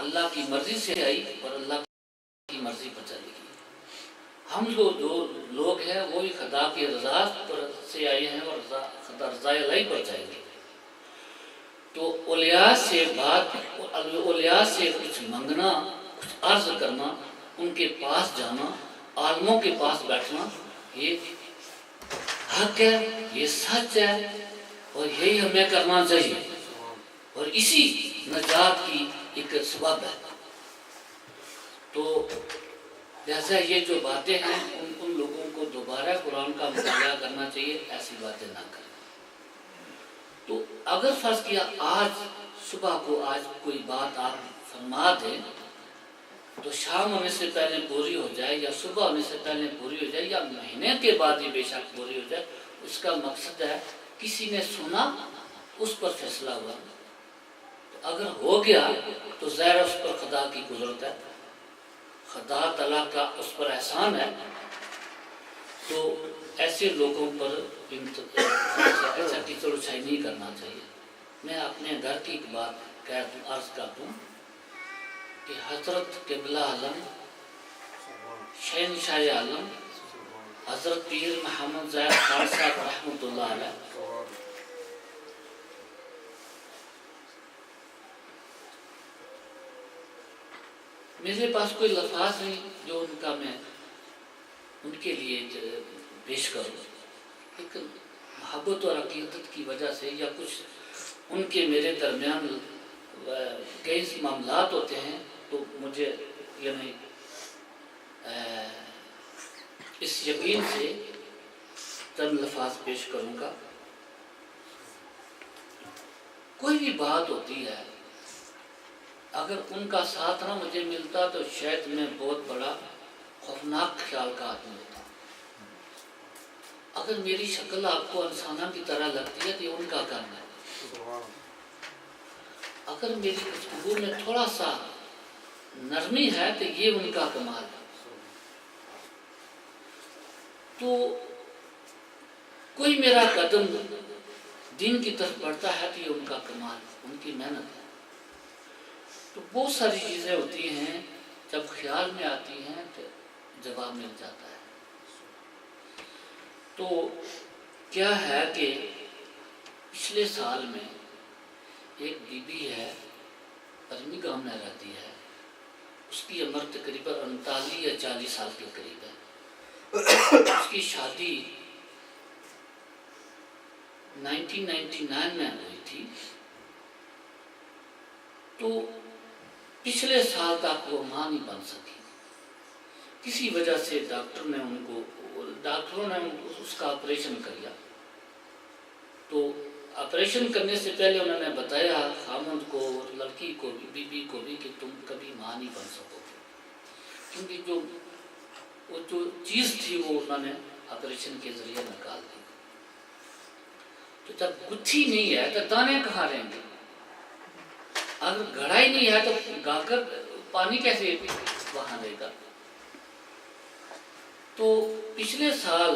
اللہ کی مرضی سے آئی اور اللہ کی مرضی پر چلی گئی. ہم جو لوگ ہیں وہی خدا کی رضا پر سے آئے ہیں اور خدا رضا الہی پر جائیں گے. تو اولیاء سے کچھ منگنا، کچھ عرض کرنا، ان کے پاس جانا، عالموں کے پاس بیٹھنا، یہ حق ہے، یہ سچ ہے اور یہی ہمیں کرنا چاہیے اور اسی نجات کی ایک سبب ہے. تو لہذا یہ جو باتیں ہیں ان لوگوں کو دوبارہ قرآن کا مطالعہ کرنا چاہیے، ایسی باتیں نہ کریں. تو اگر فرض کیا آج صبح کو آج کوئی بات آپ فرما دیں تو شام ہونے سے پہلے پوری ہو جائے یا صبح ہونے سے پہلے پوری ہو جائے یا مہینے کے بعد ہی بے شک پوری ہو جائے، اس کا مقصد ہے کسی نے سنا اس پر فیصلہ ہوا. تو اگر ہو گیا تو ظاہر اس پر خدا کی قدرت ہے، خدا تعالیٰ کا اس پر احسان ہے. تو ایسے لوگوں پر ایسا کیچڑ اچھائی نہیں کرنا چاہیے. میں اپنے گھر کی ایک بات عرض کر دوں کہ حضرت قبلہ عالم شہنشاہ عالم حضرت پیر محمد ظاہر خان صاحب رحمۃ اللہ علیہ میرے پاس کوئی لفظ نہیں جو ان کا میں ان کے لیے پیش کروں، لیکن محبت اور عقیدت کی وجہ سے یا کچھ ان کے میرے درمیان کئی معاملات ہوتے ہیں تو مجھے یعنی اس یقین سے چند الفاظ پیش کروں گا. کوئی بھی بات ہوتی ہے اگر ان کا ساتھ نہ مجھے ملتا تو شاید میں بہت بڑا خوفناک خیال کا آدمی ہوتا. اگر میری شکل آپ کو انسانہ کی طرح لگتی ہے تو یہ ان کا کرنا ہے. اگر میری گفتگو میں تھوڑا سا نرمی ہے تو یہ ان کا کمال ہے. تو کوئی میرا قدم دین کی طرف بڑھتا ہے تو یہ ان کا کمال ہے، ان کی محنت ہے. تو بہت ساری چیزیں ہوتی ہیں جب خیال میں آتی ہیں تو جواب مل جاتا ہے. تو کیا ہے کہ پچھلے سال میں ایک بی بی ہے، برمنگھم میں رہتی ہے، اس کی عمر تقریباً 39 یا 40 سال کے قریب ہے. اس کی شادی 1999 میں ہوئی تھی. تو پچھلے سال تک وہ ماں نہیں بن سکی. کسی وجہ سے ڈاکٹروں نے اس کا آپریشن کیا. تو آپریشن کرنے سے پہلے انہوں نے بتایا خامند کو اور لڑکی کو بھی، بی بی کو بھی، کہ تم کبھی ماں نہیں بن سکو گے، کیونکہ وہ جو چیز تھی وہ انہوں نے آپریشن کے ذریعے نکال دی. تو جب گتھی نہیں ہے تو دانے کہاں رہیں گے؟ اگر گھڑا ہی نہیں ہے تو گا کر پانی کیسے وہاں دے گا؟ تو پچھلے سال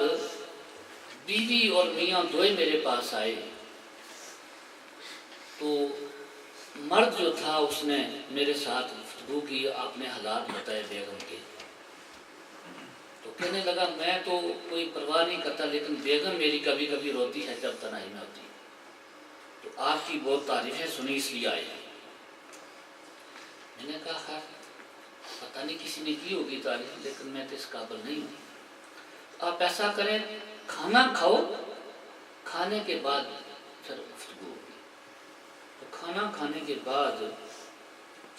بیوی اور میاں دوئے میرے پاس آئے. تو مرد جو تھا اس نے میرے ساتھ گفتگو کی، اپنے حالات بتائے بیگم کے. تو کہنے لگا میں تو کوئی پرواہ نہیں کرتا لیکن بیگم میری کبھی کبھی روتی ہے جب تنہائی میں ہوتی ہے. تو آپ کی بہت تعریفیں سنی اس لیے آئے ہیں. میں نے کہا خیر پتہ نہیں کسی نے کی ہوگی تعریف لیکن میں تو اس قابل نہیں ہوں. آپ ایسا کریں کھانا کھاؤ، کھانے کے بعد پھر گفتگو ہوگی. تو کھانا کھانے کے بعد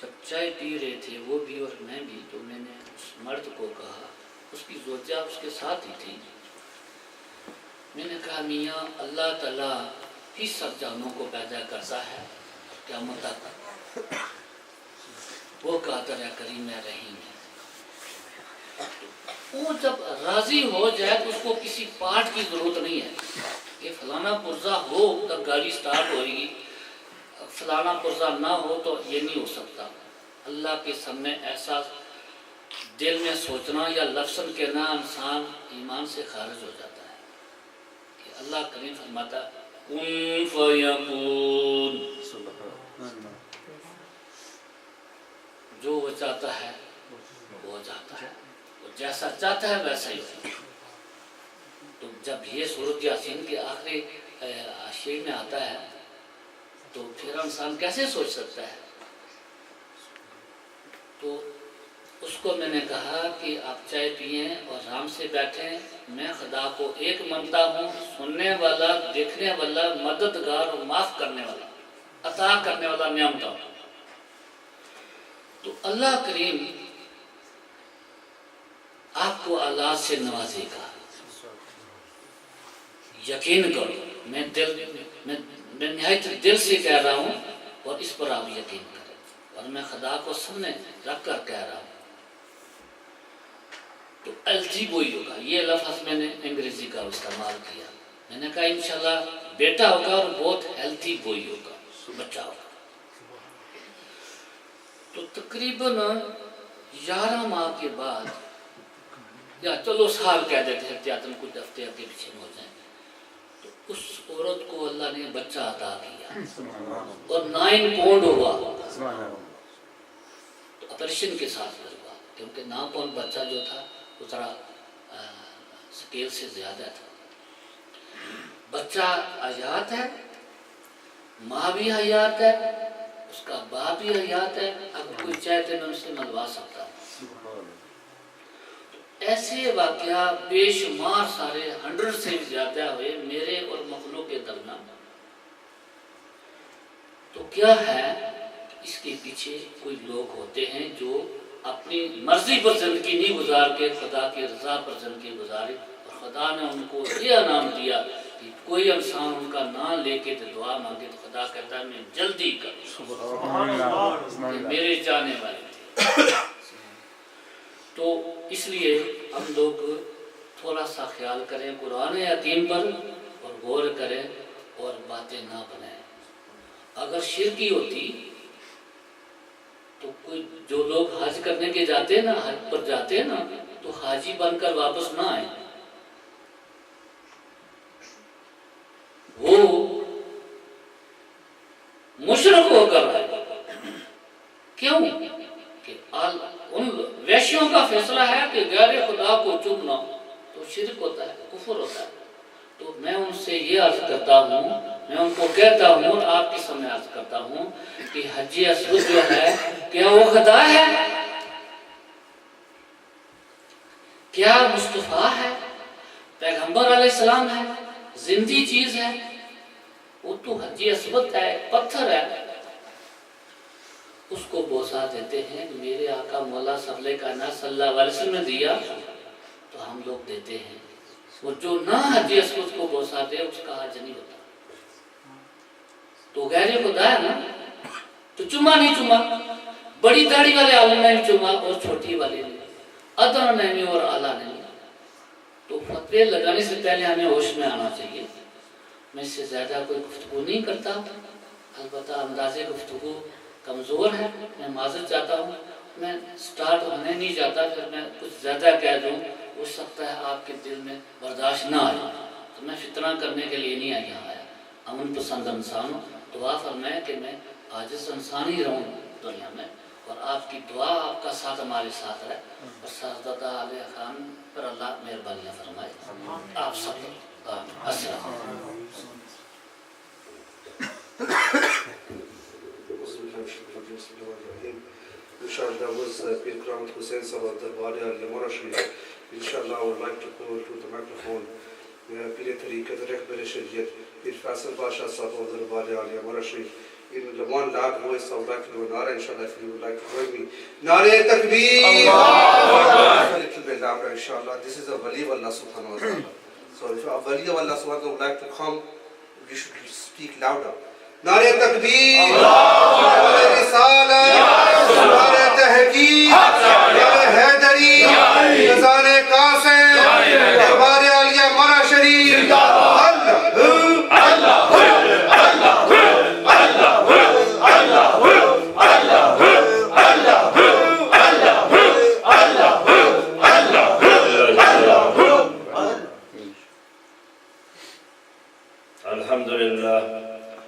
جب چائے پی رہے تھے وہ بھی اور میں بھی، تو میں نے اس مرد کو کہا، اس کی زوجہ اس کے ساتھ ہی تھی، میں نے کہا میاں اللہ تعالیٰ ہی سب جانوں کو پیدا کرتا ہے قیامت تک، وہ قادر ہے کریم ہے رحیم ہے. وہ جب راضی ہو جائے تو اس کو کسی پارٹ کی ضرورت نہیں ہے کہ فلانا پرزہ ہو تب گاڑی سٹارٹ ہوئے گی، فلانا پرزہ نہ ہو تو یہ نہیں ہو سکتا. اللہ کے سامنے ایسا دل میں سوچنا یا لفظ کہنا انسان ایمان سے خارج ہو جاتا ہے کہ اللہ کریم فرماتا کن فیکون. جو وہ چاہتا ہے وہ جاتا ہے، وہ جیسا چاہتا ہے ویسا ہی ہوتا ہے۔ تو جب یہ سورۃ یاسین کے آخری شعر میں آتا ہے تو پھر انسان کیسے سوچ سکتا ہے؟ تو اس کو میں نے کہا کہ آپ چائے پئیں اور آرام سے بیٹھیں، میں خدا کو ایک مانتا ہوں، سننے والا، دیکھنے والا، مددگار اور معاف کرنے والا، عطا کرنے والا نعمتوں ہوں۔ تو اللہ کریم آپ کو اولاد سے نوازے گا، یقین کرو، میں نہایت دل سے کہہ رہا ہوں اور اس پر آپ یقین کریں، اور میں خدا کو سامنے رکھ کر کہہ رہا ہوں۔ تو الٹی بوئی ہوگا، یہ لفظ میں نے انگریزی کا استعمال کیا، میں نے کہا انشاءاللہ بیٹا ہوگا اور بہت ہیلتھی بوئی ہوگا، بچہ ہوگا۔ تو تقریباً 11 ماہ کے بعد، یا چلو سال کہہ دیتے ہیں، احتیاطاً کچھ ہفتے آگے پیچھے ہو جائیں، تو اس عورت کو اللہ نے بچہ عطا کیا اور 9 پاؤنڈ ہوا، تو آپریشن کے ساتھ ہوا، کیونکہ 9 پاؤنڈ بچہ جو تھا وہ ذرا سکیل سے زیادہ تھا۔ بچہ حیات ہے، ماں بھی حیات ہے، اس کا باپ بھی حیات ہے، اگر کوئی چاہے تو میں اسے ملوا سکتا ہوں۔ ایسے واقعہ بے شمار سارے 100 سے زیادہ ہوئے میرے اور مخلوق کے درمیان۔ تو کیا ہے، اس کے پیچھے کوئی لوگ ہوتے ہیں جو اپنی مرضی پر زندگی نہیں گزار کے خدا کی رضا پر زندگی گزارے، اور خدا نے ان کو یہ انعام دیا کہ کوئی انسان ان کا نام لے کے دعا مانگے تو خدا کہتا ہے میں جلدی کروں، میرے جانے والے۔ تو اس لیے ہم لوگ تھوڑا سا خیال کریں قرآن حکیم پر اور غور کریں اور باتیں نہ بنائیں۔ اگر شرکی ہوتی تو کوئی جو لوگ حج کرنے کے جاتے ہیں نا، حج پر جاتے ہیں نا، تو حاجی بن کر واپس نہ آئے، وہ مشرک ہو کر آئے۔ کیوں کہ ان ویشیوں کا فیصلہ ہے کہ غیر خدا کو چومنا تو شرک ہوتا ہے، کفر ہوتا ہے۔ تو میں ان سے یہ عرض کرتا ہوں، میں ان کو کہتا ہوں اور آپ کے سامنے عرض کرتا ہوں کہ حج اسود جو ہے کیا وہ خدا ہے؟ کیا مصطفیٰ ہے؟ پیغمبر علیہ السلام ہے؟ زندی چیز ہے؟ وہ تو حج اسود ہے، پتھر ہے۔ اس کو بوسا دیتے ہیں، میرے آقا مولا صلی اللہ علیہ وسلم نے دیا تو ہم لوگ دیتے ہیں، اور جو نہ حج اسود کو بوسا دے اس کا حج نہیں ہوتا۔ تو غیر خدا ہے نا، تو چما نہیں چما، بڑی داڑھی والے عالم نے بھی چما اور چھوٹی والے نے، ادنا نے بھی اور اعلیٰ نے بھی۔ تو فتوے لگانے سے پہلے ہمیں ہوش میں آنا چاہیے۔ میں اس سے زیادہ کوئی گفتگو نہیں کرتا، البتہ انداز گفتگو کمزور ہے، میں معذرت چاہتا ہوں، میں سٹارٹ ہونے نہیں چاہتا، پھر میں کچھ زیادہ کہہ دوں، ہو سکتا ہے آپ کے دل میں برداشت نہ آئے، تو میں فتنہ کرنے کے لیے نہیں یہاں آیا، امن پسند انسان ہوں۔ دعا فرمائے کہ میں عاجز انسان ہی رہوں دنیا میں، اور آپ کی دعا، آپ کا ساتھ ہمارے ساتھ رہے، اور سعادت علیہ خان پر اللہ مہربانیاں فرمائے۔ آپ سب السلام علیکم۔ Inshallah, was Pir Kramat Hussain Sahab Darbari Al-Lamara Sharif. Inshallah, I would like to call to the microphone Pir Tariqat Rehbar Shariyat, Pir Faisal Basha Sahab Darbari Al-Lamara Sharif. In the one loud voice, I would like to do a nara, inshallah, if you would like to join me. Nare Takbir! A little bit louder, inshallah. This is a wali of Allah subhanahu wa ta'ala. So if a wali of Allah subhanahu wa ta'ala would like to come, you should speak louder. نعرہ تکبیر، نعرہ رسالت، نعرہ تحقیق، نعرہ حیدری، نذار قاسم، دربار عالیہ مرا شریف،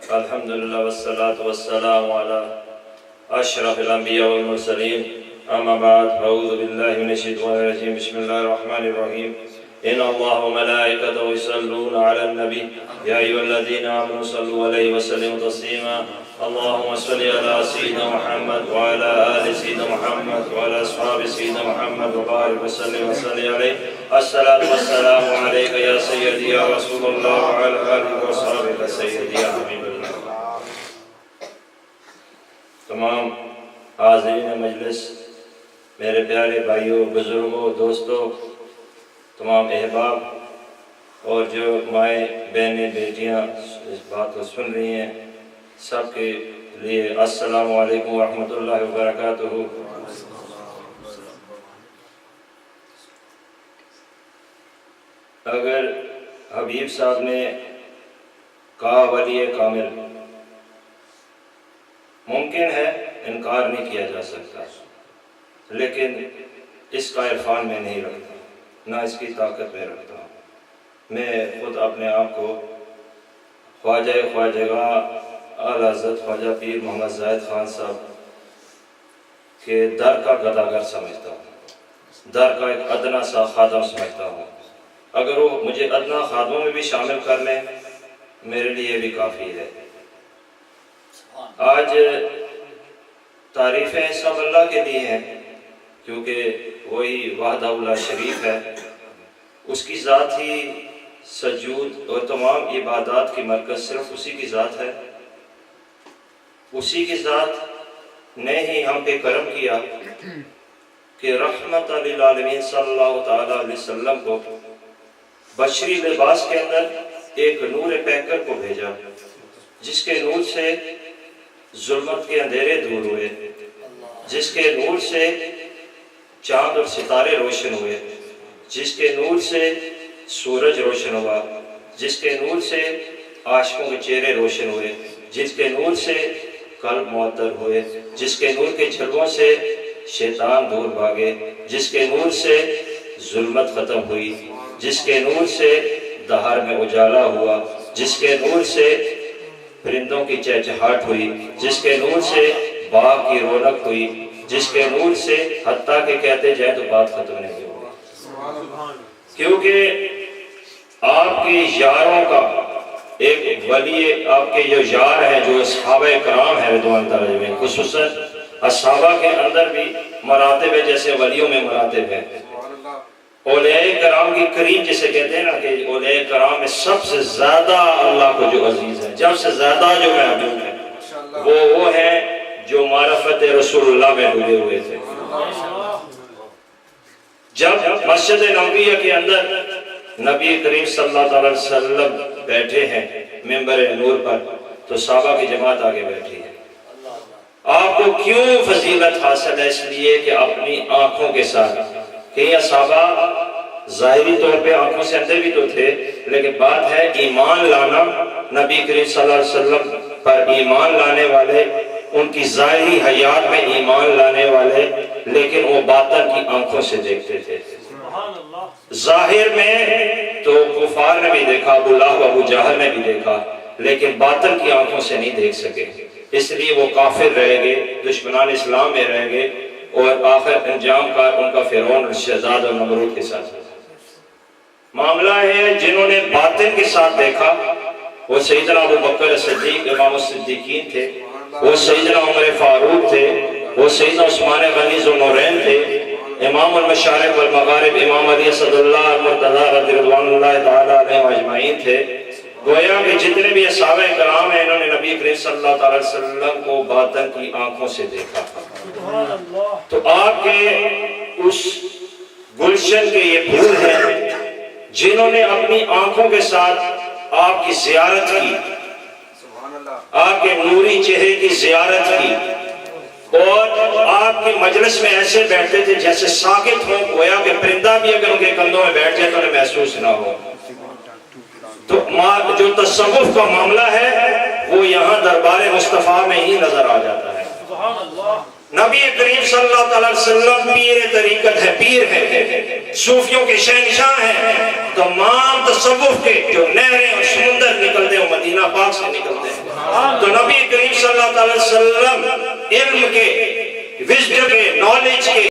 الحمدللہ والصلاة والسلام علی أشرف الأنبياء والمرسلين أما بعد أعوذ بالله من الشيطان الرجيم بسم الله الرحمن الرحيم إن الله وملائكته يصلون على النبي يا أيها الذين آمنوا صلوا عليه وسلموا تسليما اللهم صل على سيدنا محمد وعلى آل سيدنا محمد وعلى أصحاب سيدنا محمد وبارك وسلم عليه الصلاة والسلام عليك يا سيدي يا رسول الله وعلى آله وصحبه سيدي يا حبيب الله. تمام حاضرین مجلس، میرے پیارے بھائیوں، بزرگوں، دوستوں، تمام احباب اور جو مائیں بہنیں بیٹیاں اس بات کو سن رہی ہیں، سب کے لیے السلام علیکم ورحمۃ اللہ وبرکاتہ۔ اگر حبیب صاحب نے کہا ولی کامل، ممکن ہے انکار نہیں کیا جا سکتا، لیکن اس کا عرفان میں نہیں رکھتا، نہ اس کی طاقت میں رکھتا ہوں۔ میں خود اپنے آپ کو خواجہ خواجگاہ اعلیٰ حضرت خواجہ پیر محمد زاہد خان صاحب کے در کا گداگر سمجھتا ہوں، در کا ایک ادنا سا خادم سمجھتا ہوں۔ اگر وہ مجھے ادنا خادموں میں بھی شامل کر لیں، میرے لیے بھی کافی ہے۔ آج تعریفیں سب اللہ کے لیے ہیں، کیونکہ وہی وحدہ لا شریف ہے، اس کی ذات ہی سجود اور تمام عبادات کی مرکز صرف اسی کی ذات ہے۔ اسی کی ذات نے ہی ہم پہ کرم کیا کہ رحمت للعالمین صلی اللہ تعالیٰ علیہ وسلم کو بشری لباس کے اندر ایک نور پیکر کو بھیجا، جس کے نور سے ظلمت کے اندھیرے دور ہوئے، جس کے نور سے چاند اور ستارے روشن ہوئے، جس کے نور سے سورج روشن ہوا، جس کے نور سے عاشقوں کے چہرے روشن ہوئے، جس کے نور سے قلب معطر ہوئے، جس کے نور کے جھلووں سے شیطان دور بھاگے، جس کے نور سے ظلمت ختم ہوئی، جس کے نور سے دہر میں اجالا ہوا، جس کے نور سے پرندوں کی چہچہاٹ ہوئی، جس کے نور سے باغ کی رونق ہوئی، جس کے نور سے حتیٰ کہ کہتے جائیں تو بات ختم نہیں ہوئی، کیونکہ آپ کے یاروں کا ایک ولی، آپ کے جو یار ہیں، جو اصحابہ کرام ہیں رضوان اللہ علیہم، خصوصاً اصحابہ کے اندر بھی مراتب ہے جیسے ولیوں میں مراتب ہیں۔ اولیاء کرام کی کریم جسے کہتے ہیں نا، کہ اولیاء کرام میں سب سے زیادہ اللہ کو جو عزیز ہے، جب سے زیادہ جو محبوب ہے، وہ ہیں جو معرفت رسول اللہ میں ڈوبے ہوئے تھے۔ جب مسجد نبویہ کے اندر نبی کریم صلی اللہ علیہ وسلم بیٹھے ہیں منبر نور پر، تو صحابہ کی جماعت آگے بیٹھی ہے۔ آپ کو کیوں فضیلت حاصل ہے؟ اس لیے کہ اپنی آنکھوں کے ساتھ، کہ یہ صحابہ ظاہری طور پہ آنکھوں سے اندھے بھی تو تھے، لیکن بات ہے ایمان لانا، نبی کریم صلی اللہ علیہ وسلم پر ایمان لانے والے، ان کی ظاہری حیات میں ایمان لانے والے، لیکن وہ باطن کی آنکھوں سے دیکھتے تھے۔ ظاہر میں تو کفار نے بھی دیکھا، ابو لہب ابو جہل نے بھی دیکھا، لیکن باطن کی آنکھوں سے نہیں دیکھ سکے، اس لیے وہ کافر رہ گئے، دشمنان اسلام میں رہ گئے، اور آخر انجام کا ان کا فرعون شہزاد اور نمرود کے ساتھ معاملہ ہے۔ جنہوں نے باطن کے ساتھ دیکھا وہ سیدنا ابو بکر صدیق امام الصدیقین تھے، وہ سیدنا عمر فاروق تھے، وہ سیدنا عثمان غنی ذو النورین تھے، امام المشارق والمغارب امام علی اسد اللہ المرتضی رضی رضوان اللہ تعالیٰ علیہ اجمعین تھے۔ گویا کہ جتنے بھی صحابہ کرام ہیں، انہوں نے نبی کریم صلی اللہ علیہ وسلم کو باطن کی آنکھوں سے دیکھا۔ تو آپ کے اس گلشن کے یہ پھول ہیں جنہوں نے اپنی آنکھوں کے ساتھ آپ کی زیارت کی، آپ کے نوری چہرے کی زیارت کی، اور آپ کے مجلس میں ایسے بیٹھتے تھے جیسے ساکت ہوں، گویا کہ پرندہ بھی اگر ان کے کندھوں میں بیٹھ جائے تو انہیں محسوس نہ ہو۔ تو جو تصوف کا معاملہ ہے وہ یہاں دربار مصطفیٰ میں ہی نظر آ جاتا ہے۔ نبی کریم صلی اللہ علیہ وسلم پیر طریقت ہے، پیر ہے، صوفیوں کے شہنشاہ ہیں۔ تمام تصوف کے جو نہریں اور سمندر نکلتے ہیں وہ مدینہ پاک سے نکلتے ہیں۔ تو نبی کریم صلی اللہ علیہ وسلم علم کے، وزڈم کے، نالج کے